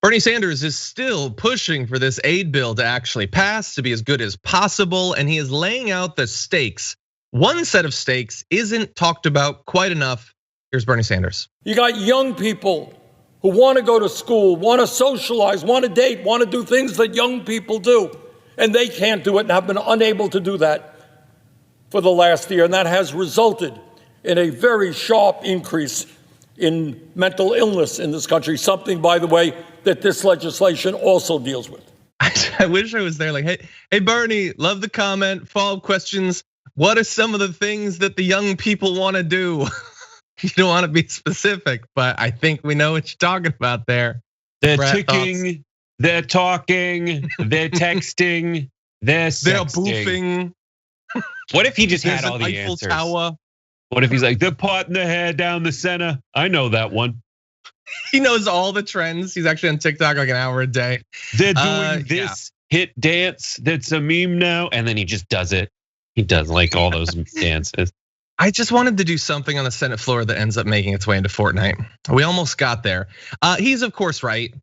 Bernie Sanders is still pushing for this aid bill to actually pass, to be as good as possible, and he is laying out the stakes. One set of stakes isn't talked about quite enough. Here's Bernie Sanders. You got young people who want to go to school, want to socialize, want to date, want to do things that young people do, and they can't do it and have been unable to do that for the last year, and that has resulted in a very sharp increase in mental illness in this country, something, by the way, that this legislation also deals with. I wish I was there like, hey Bernie, love the comment, follow-up questions. What are some of the things that the young people want to do? You don't want to be specific, but I think we know what you're talking about there. They're ticking, they're talking, they're texting, they're boofing. What if he just had all the Eiffel answers? Tower. What if he's like, they're parting their hair down the center? I know that one. He knows all the trends. He's actually on TikTok like an hour a day. They're doing this hit dance that's a meme now, and then he just does it. He does like all those dances. I just wanted to do something on the Senate floor that ends up making its way into Fortnite. We almost got there. He's of course right.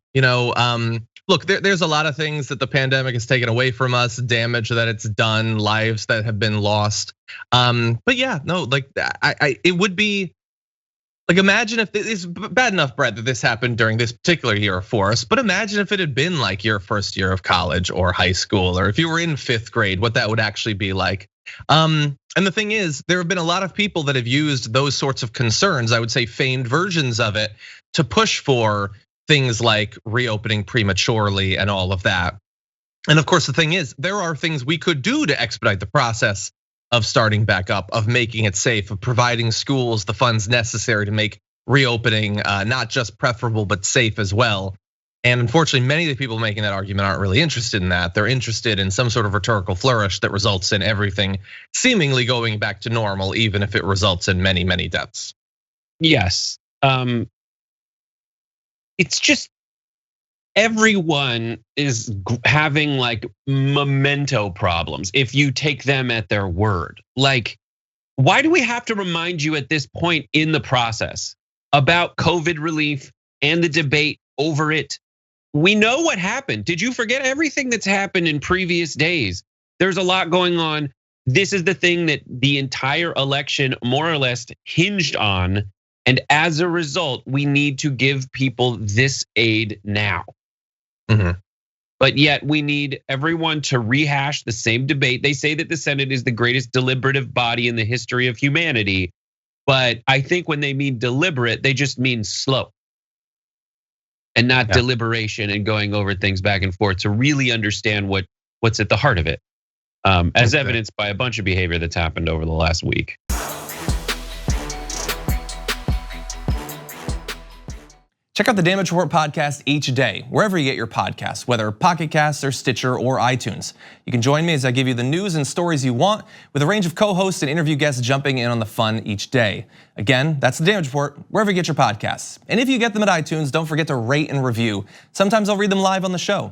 Look, there's a lot of things that the pandemic has taken away from us, damage that it's done, lives that have been lost. But yeah, no, like it would be like, imagine if it's bad enough, Brett, that this happened during this particular year for us. But imagine if it had been like your first year of college or high school, or if you were in 5th grade, what that would actually be like. And the thing is, there have been a lot of people that have used those sorts of concerns, I would say feigned versions of it, to push for things like reopening prematurely and all of that. And of course, the thing is, there are things we could do to expedite the process of starting back up, of making it safe, of providing schools the funds necessary to make reopening not just preferable, but safe as well. And unfortunately, many of the people making that argument aren't really interested in that. They're interested in some sort of rhetorical flourish that results in everything seemingly going back to normal, even if it results in many, many deaths. Yes, it's just everyone is having like memento problems if you take them at their word. Like, why do we have to remind you at this point in the process about COVID relief and the debate over it? We know what happened. Did you forget everything that's happened in previous days? There's a lot going on. This is the thing that the entire election more or less hinged on. And as a result, we need to give people this aid now. But yet we need everyone to rehash the same debate. They say that the Senate is the greatest deliberative body in the history of humanity. But I think when they mean deliberate, they just mean slow. And not deliberation and going over things back and forth to really understand what's at the heart of it. As evidenced by a bunch of behavior that's happened over the last week. Check out the Damage Report podcast each day, wherever you get your podcasts, whether Pocket Casts or Stitcher or iTunes. You can join me as I give you the news and stories you want, with a range of co-hosts and interview guests jumping in on the fun each day. Again, that's the Damage Report, wherever you get your podcasts. And if you get them at iTunes, don't forget to rate and review. Sometimes I'll read them live on the show.